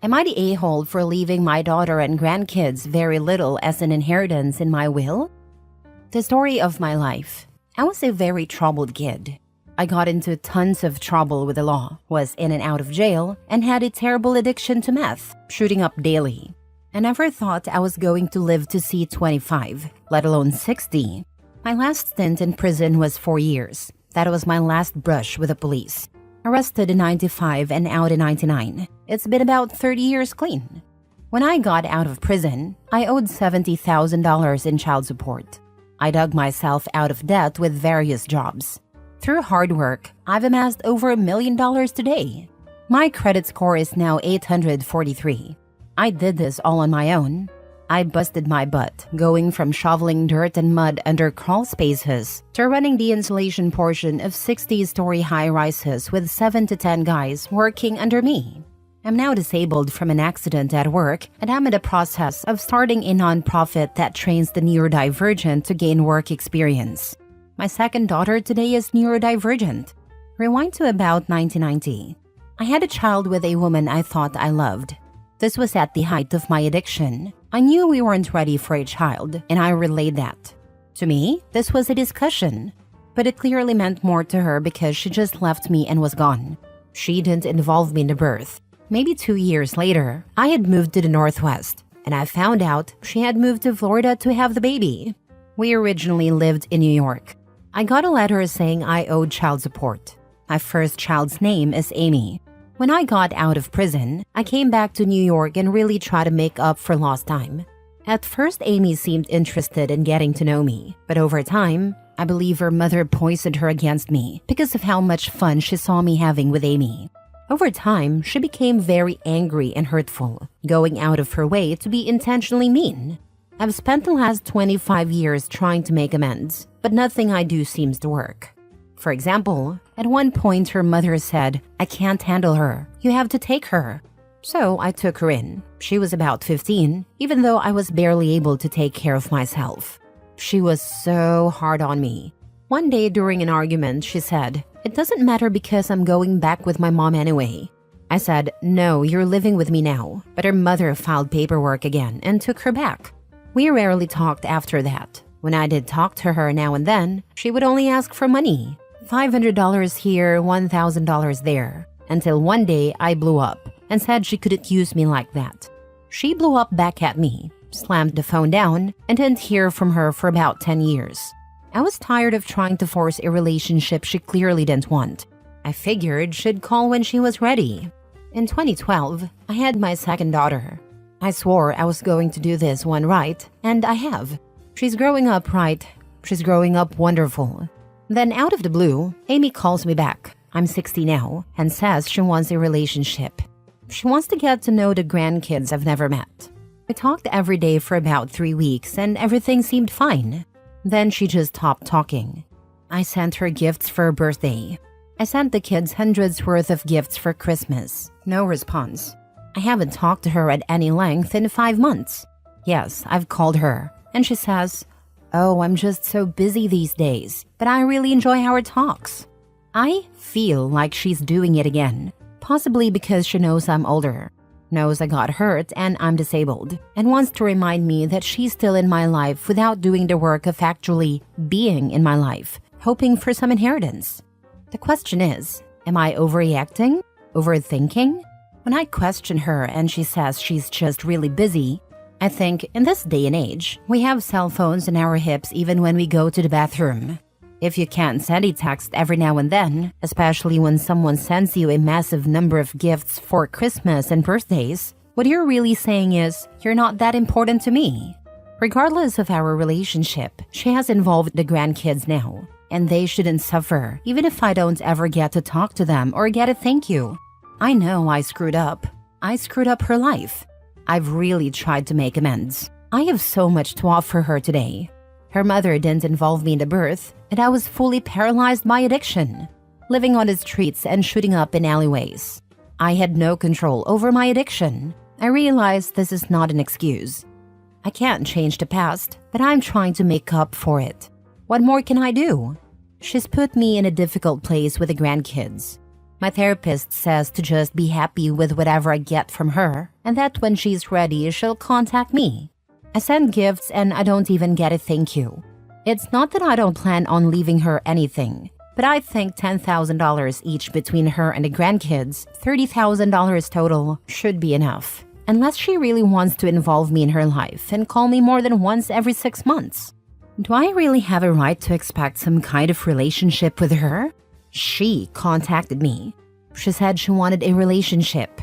Am I the a-hole for leaving my daughter and grandkids very little as an inheritance in my will? The story of my life. I was a very troubled kid. I got into tons of trouble with the law, was in and out of jail, and had a terrible addiction to meth, shooting up daily. I never thought I was going to live to see 25, let alone 60. My last stint in prison was 4 years. That was my last brush with the police. Arrested in 95 and out in 99. It's been about 30 years clean. When I got out of prison, I owed $70,000 in child support. I dug myself out of debt with various jobs. Through hard work, I've amassed over $1 million today. My credit score is now 843. I did this all on my own. I busted my butt, going from shoveling dirt and mud under crawl spaces to running the insulation portion of 60-story high-rises with 7 to 10 guys working under me. I'm now disabled from an accident at work, and I'm in the process of starting a nonprofit that trains the neurodivergent to gain work experience. My second daughter today is neurodivergent. Rewind to about 1990. I had a child with a woman I thought I loved. This was at the height of my addiction. I knew we weren't ready for a child, and I relayed that. To me, this was a discussion, but it clearly meant more to her because she just left me and was gone. She didn't involve me in the birth. Maybe 2 years later, I had moved to the Northwest, and I found out she had moved to Florida to have the baby. We originally lived in New York. I got a letter saying I owed child support. My first child's name is Amy. When I got out of prison, I came back to New York and really tried to make up for lost time. At first, Amy seemed interested in getting to know me, but over time, I believe her mother poisoned her against me because of how much fun she saw me having with Amy. Over time, she became very angry and hurtful, going out of her way to be intentionally mean. I've spent the last 25 years trying to make amends, but nothing I do seems to work. For example, at one point her mother said, "I can't handle her. You have to take her." So I took her in. She was about 15, even though I was barely able to take care of myself. She was so hard on me. One day during an argument, she said, "It doesn't matter because I'm going back with my mom anyway." I said, "No, you're living with me now." But her mother filed paperwork again and took her back. We rarely talked after that. When I did talk to her now and then, she would only ask for money. $500 here, $1,000 there. Until one day I blew up and said she couldn't use me like that. She blew up back at me, slammed the phone down, and didn't hear from her for about 10 years. I was tired of trying to force a relationship she clearly didn't want. I figured she'd call when she was ready. In 2012, I had my second daughter. I swore I was going to do this one right, and I have. She's growing up right. She's growing up wonderful. Then out of the blue, Amy calls me back. I'm 60 now, and says she wants a relationship. She wants to get to know the grandkids I've never met. We talked every day for about 3 weeks, and everything seemed fine. Then she just stopped talking. I sent her gifts for her birthday. I sent the kids hundreds worth of gifts for Christmas. No response. I haven't talked to her at any length in 5 months. Yes, I've called her, and she says, "Oh, I'm just so busy these days, but I really enjoy our talks." I feel like she's doing it again, possibly because she knows I'm older, knows I got hurt and I'm disabled, and wants to remind me that she's still in my life without doing the work of actually being in my life, hoping for some inheritance. The question is, am I overreacting? Overthinking? When I question her and she says she's just really busy, I think in this day and age, we have cell phones in our hips even when we go to the bathroom. If you can't send a text every now and then, especially when someone sends you a massive number of gifts for Christmas and birthdays, what you're really saying is, you're not that important to me. Regardless of our relationship, she has involved the grandkids now, and they shouldn't suffer, even if I don't ever get to talk to them or get a thank you. I know I screwed up. I screwed up her life. I've really tried to make amends. I have so much to offer her today. Her mother didn't involve me in the birth, and I was fully paralyzed by addiction, living on the streets and shooting up in alleyways. I had no control over my addiction. I realized this is not an excuse. I can't change the past, but I'm trying to make up for it. What more can I do? She's put me in a difficult place with the grandkids. My therapist says to just be happy with whatever I get from her, and that when she's ready, she'll contact me. I send gifts and I don't even get a thank you. It's not that I don't plan on leaving her anything, but I think $10,000 each between her and the grandkids, $30,000 total, should be enough. Unless she really wants to involve me in her life and call me more than once every 6 months. Do I really have a right to expect some kind of relationship with her? She contacted me. She said she wanted a relationship.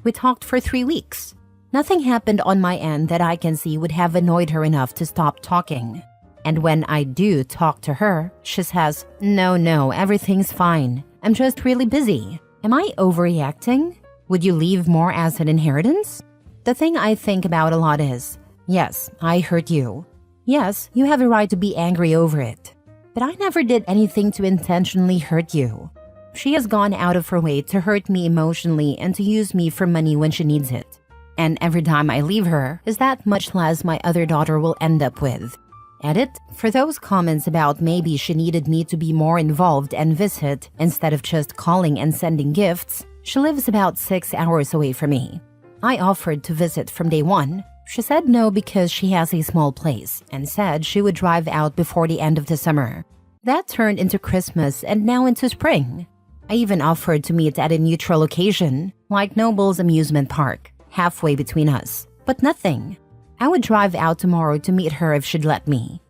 We talked for 3 weeks. Nothing happened on my end that I can see would have annoyed her enough to stop talking. And when I do talk to her, she says, No, everything's fine. I'm just really busy. Am I overreacting? Would you leave more as an inheritance? The thing I think about a lot is, yes, I hurt you. Yes, you have a right to be angry over it. But I never did anything to intentionally hurt you. She has gone out of her way to hurt me emotionally and to use me for money when she needs it. And every time I leave her, is that much less my other daughter will end up with. Edit, for those comments about maybe she needed me to be more involved and visit instead of just calling and sending gifts, she lives about 6 hours away from me. I offered to visit from day one. She said no because she has a small place and said she would drive out before the end of the summer. That turned into Christmas and now into spring. I even offered to meet at a neutral location, like Noble's amusement park, halfway between us, but nothing. I would drive out tomorrow to meet her if she'd let me.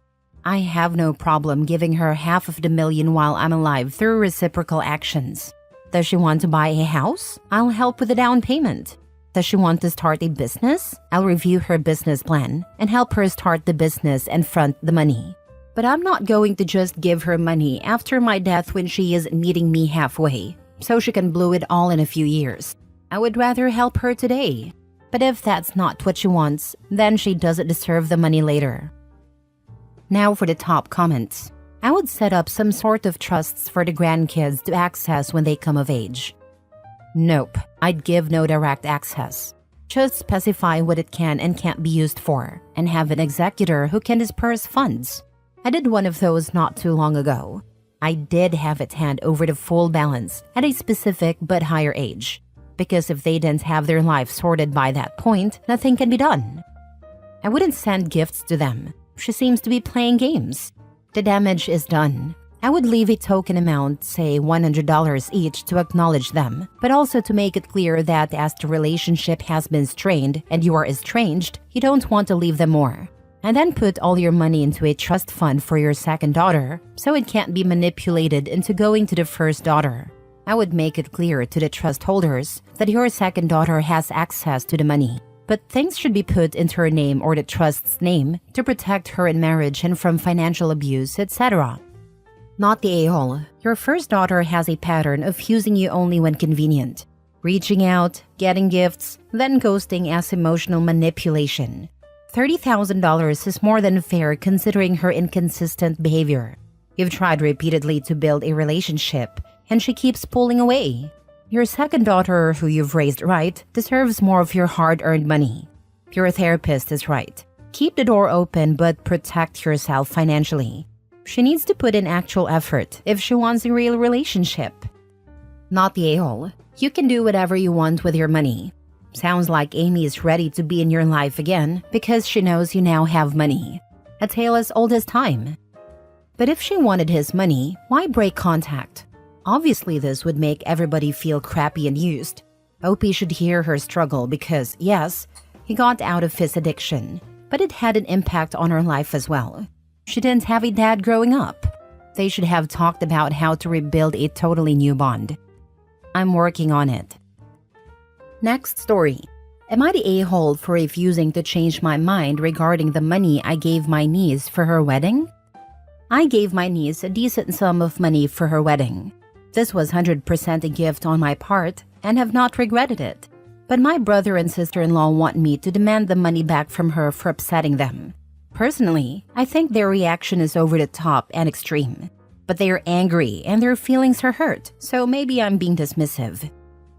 I have no problem giving her $500,000 while I'm alive through reciprocal actions. Does she want to buy a house? I'll help with the down payment. Does she want to start a business? I'll review her business plan and help her start the business and front the money. But I'm not going to just give her money after my death when she is meeting me halfway, so she can blow it all in a few years. I would rather help her today. But if that's not what she wants, then she doesn't deserve the money later. Now for the top comments. I would set up some sort of trusts for the grandkids to access when they come of age. Nope, I'd give no direct access. Just specify what it can and can't be used for, and have an executor who can disperse funds. I did one of those not too long ago. I did have it hand over the full balance at a specific but higher age, because if they didn't have their life sorted by that point, nothing can be done. I wouldn't send gifts to them. She seems to be playing games. The damage is done. I would leave a token amount, say $100 each, to acknowledge them, but also to make it clear that as the relationship has been strained and you are estranged, you don't want to leave them more. And then put all your money into a trust fund for your second daughter, so it can't be manipulated into going to the first daughter. I would make it clear to the trust holders that your second daughter has access to the money, but things should be put into her name or the trust's name to protect her in marriage and from financial abuse, etc. Not the a-hole. Your first daughter has a pattern of using you only when convenient, reaching out, getting gifts, then ghosting as emotional manipulation. $30,000 is more than fair considering her inconsistent behavior. You've tried repeatedly to build a relationship, and she keeps pulling away. Your second daughter, who you've raised right, deserves more of your hard-earned money. Your therapist is right. Keep the door open but protect yourself financially. She needs to put in actual effort if she wants a real relationship. Not the a-hole. You can do whatever you want with your money. Sounds like Amy is ready to be in your life again because she knows you now have money. A tale as old as time. But if she wanted his money, why break contact? Obviously, this would make everybody feel crappy and used. Opie should hear her struggle because, yes, he got out of his addiction, but it had an impact on her life as well. She didn't have a dad growing up. They should have talked about how to rebuild a totally new bond. I'm working on it. Next story. Am I the a-hole for refusing to change my mind regarding the money I gave my niece for her wedding? I gave my niece a decent sum of money for her wedding. This was 100% a gift on my part and have not regretted it. But my brother and sister-in-law want me to demand the money back from her for upsetting them. Personally, I think their reaction is over the top and extreme. But they are angry and their feelings are hurt, so maybe I'm being dismissive.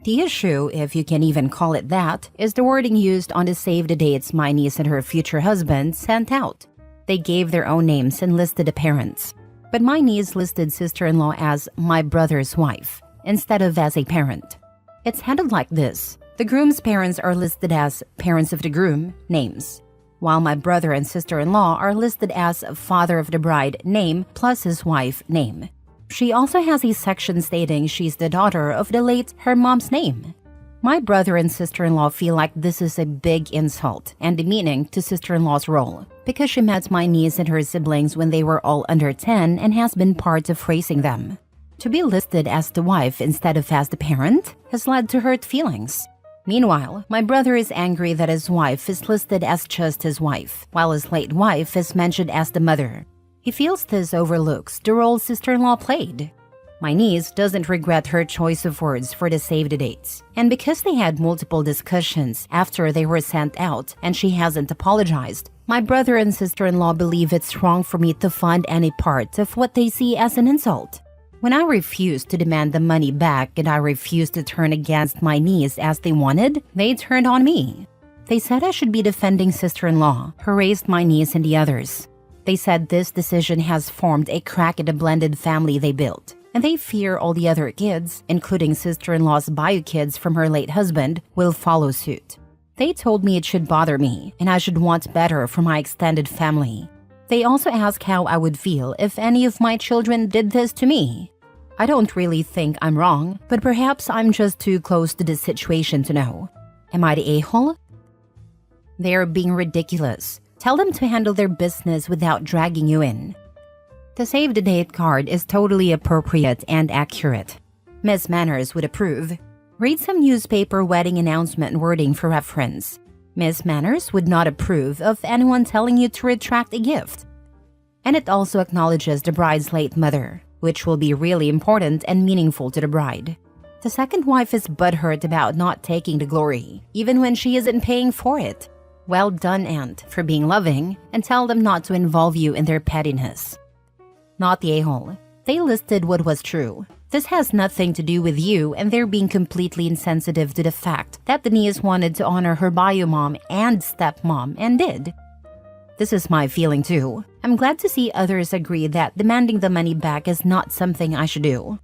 The issue, if you can even call it that, is the wording used on the save the dates my niece and her future husband sent out. They gave their own names and listed the parents. But my niece listed sister-in-law as my brother's wife, instead of as a parent. It's handled like this. The groom's parents are listed as parents of the groom, names, while my brother and sister-in-law are listed as father of the bride, name, plus his wife, name. She also has a section stating she's the daughter of the late her mom's name. My brother and sister-in-law feel like this is a big insult and demeaning to sister-in-law's role because she met my niece and her siblings when they were all under 10 and has been part of raising them. To be listed as the wife instead of as the parent has led to hurt feelings. Meanwhile, my brother is angry that his wife is listed as just his wife, while his late wife is mentioned as the mother. He feels this overlooks the role sister-in-law played. My niece doesn't regret her choice of words for the save the dates, and because they had multiple discussions after they were sent out and she hasn't apologized, my brother and sister-in-law believe it's wrong for me to fund any part of what they see as an insult. When I refused to demand the money back and I refused to turn against my niece as they wanted, they turned on me. They said I should be defending sister-in-law, who raised my niece and the others. They said this decision has formed a crack in the blended family they built, and they fear all the other kids, including sister-in-law's bio kids from her late husband, will follow suit. They told me it should bother me and I should want better for my extended family. They also asked how I would feel if any of my children did this to me. I don't really think I'm wrong, but perhaps I'm just too close to this situation to know. Am I the a-hole? They are being ridiculous. Tell them to handle their business without dragging you in. The save the date card is totally appropriate and accurate. Miss Manners would approve. Read some newspaper wedding announcement wording for reference. Miss Manners would not approve of anyone telling you to retract a gift. And it also acknowledges the bride's late mother, which will be really important and meaningful to the bride. The second wife is butthurt about not taking the glory, even when she isn't paying for it. Well done, Aunt, for being loving, and tell them not to involve you in their pettiness. Not the a-hole. They listed what was true. This has nothing to do with you, and they're being completely insensitive to the fact that the niece wanted to honor her bio mom and stepmom and did. This is my feeling too. I'm glad to see others agree that demanding the money back is not something I should do.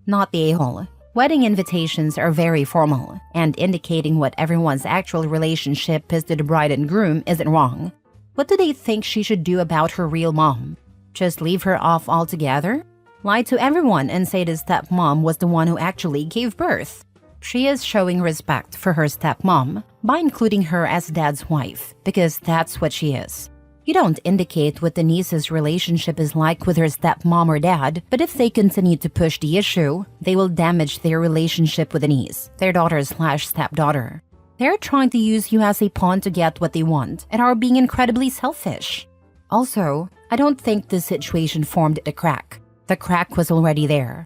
Not the a-hole. Wedding invitations are very formal, and indicating what everyone's actual relationship is to the bride and groom isn't wrong. What do they think she should do about her real mom? Just leave her off altogether? Lie to everyone and say the stepmom was the one who actually gave birth. She is showing respect for her stepmom by including her as dad's wife, because that's what she is. You don't indicate what the niece's relationship is like with her stepmom or dad, but if they continue to push the issue, they will damage their relationship with the niece, their daughter/stepdaughter. They're trying to use you as a pawn to get what they want and are being incredibly selfish. Also, I don't think this situation formed a crack. The crack was already there.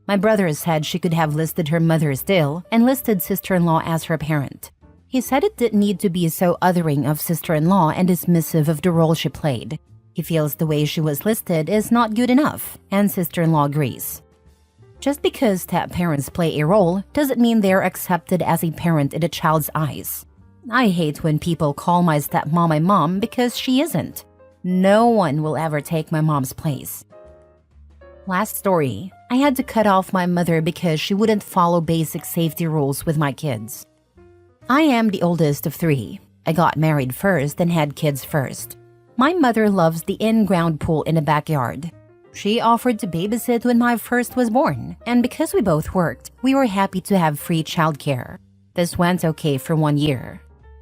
My brother said she could have listed her mother still and listed sister-in-law as her parent. He said it didn't need to be so othering of sister-in-law and dismissive of the role she played. He feels the way she was listed is not good enough, and sister-in-law agrees. Just because step-parents play a role doesn't mean they're accepted as a parent in a child's eyes. I hate when people call my stepmom my mom because she isn't. No one will ever take my mom's place. Last story. I had to cut off my mother because she wouldn't follow basic safety rules with my kids. I am the oldest of 3. I got married first and had kids first. My mother loves the in-ground pool in the backyard. She offered to babysit when my first was born, and because we both worked, we were happy to have free childcare. This went okay for 1 year.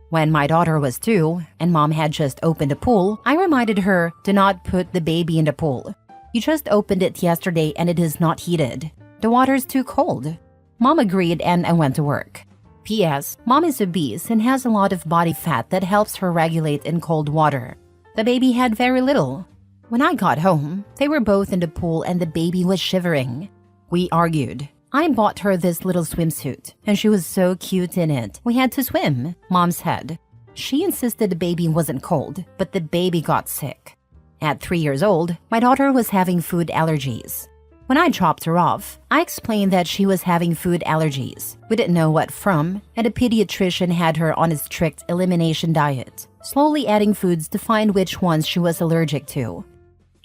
When my daughter was 2 and mom had just opened the pool, I reminded her to not put the baby in the pool. You just opened it yesterday and it is not heated. The water's too cold. Mom agreed and I went to work. P.S. Mom is obese and has a lot of body fat that helps her regulate in cold water. The baby had very little. When I got home, they were both in the pool and the baby was shivering. We argued. I bought her this little swimsuit, and she was so cute in it. We had to swim, Mom said. She insisted the baby wasn't cold, but the baby got sick. At 3 years old, my daughter was having food allergies. When I dropped her off, I explained that she was having food allergies. We didn't know what from, and a pediatrician had her on a strict elimination diet, slowly adding foods to find which ones she was allergic to.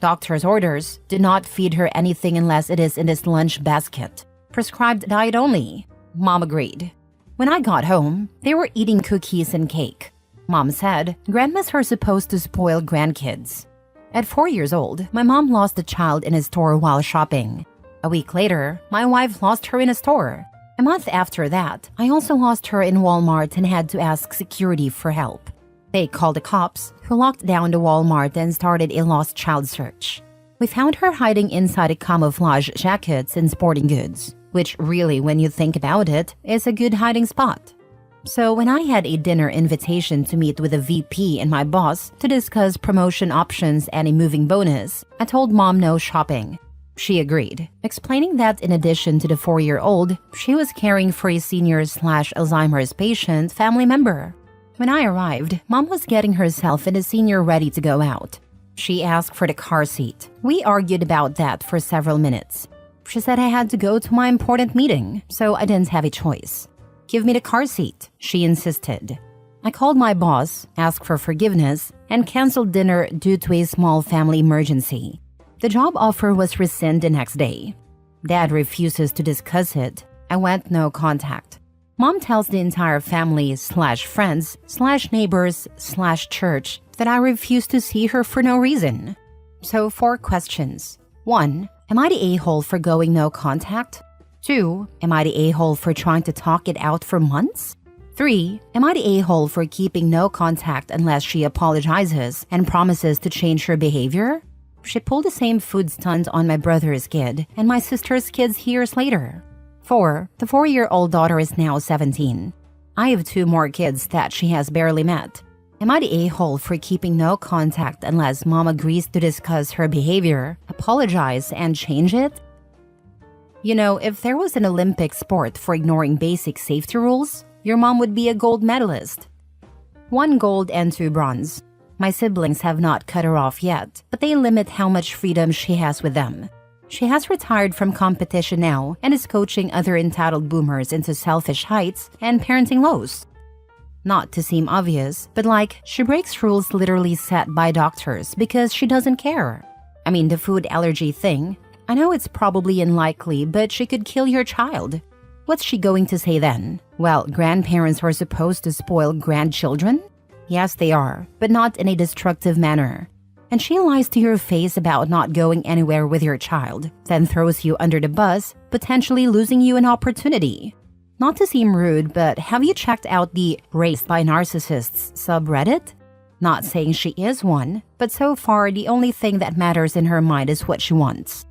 Doctor's orders: do not feed her anything unless it is in this lunch basket. prescribed diet only. Mom agreed. When I got home, they were eating cookies and cake. Mom said grandmas are supposed to spoil grandkids. At 4 years old, my mom lost a child in a store while shopping. A week later, my wife lost her in a store. A month after that, I also lost her in Walmart and had to ask security for help. They called the cops, who locked down the Walmart and started a lost child search. We found her hiding inside a camouflage jackets and sporting goods, which really, when you think about it, is a good hiding spot. So when I had a dinner invitation to meet with a VP and my boss to discuss promotion options and a moving bonus, I told Mom no shopping. She agreed, explaining that in addition to the 4-year-old, she was caring for a senior/Alzheimer's patient family member. When I arrived, Mom was getting herself and a senior ready to go out. She asked for the car seat. We argued about that for several minutes. She said I had to go to my important meeting, so I didn't have a choice. Give me the car seat, she insisted. I called my boss, asked for forgiveness, and canceled dinner due to a small family emergency. The job offer was rescinded the next day. Dad refuses to discuss it. I went no contact. Mom tells the entire family/friends/neighbors/church that I refuse to see her for no reason. So 4 questions. 1. Am I the a-hole for going no contact? 2. Am I the a-hole for trying to talk it out for months? 3. Am I the a-hole for keeping no contact unless she apologizes and promises to change her behavior? She pulled the same food stunt on my brother's kid and my sister's kids years later. 4. The 4-year-old daughter is now 17. I have 2 more kids that she has barely met. Am I the a-hole for keeping no contact unless Mom agrees to discuss her behavior, apologize, and change it? You know, if there was an Olympic sport for ignoring basic safety rules, your mom would be a gold medalist. 1 gold and 2 bronze. My siblings have not cut her off yet, but they limit how much freedom she has with them. She has retired from competition now and is coaching other entitled boomers into selfish heights and parenting lows. Not to seem obvious, but like, she breaks rules literally set by doctors because she doesn't care. I mean, the food allergy thing, I know it's probably unlikely, but she could kill your child. What's she going to say then? Well, grandparents are supposed to spoil grandchildren? Yes, they are, but not in a destructive manner. And she lies to your face about not going anywhere with your child, then throws you under the bus, potentially losing you an opportunity. Not to seem rude, but have you checked out the Raised by Narcissists subreddit? Not saying she is one, but so far the only thing that matters in her mind is what she wants.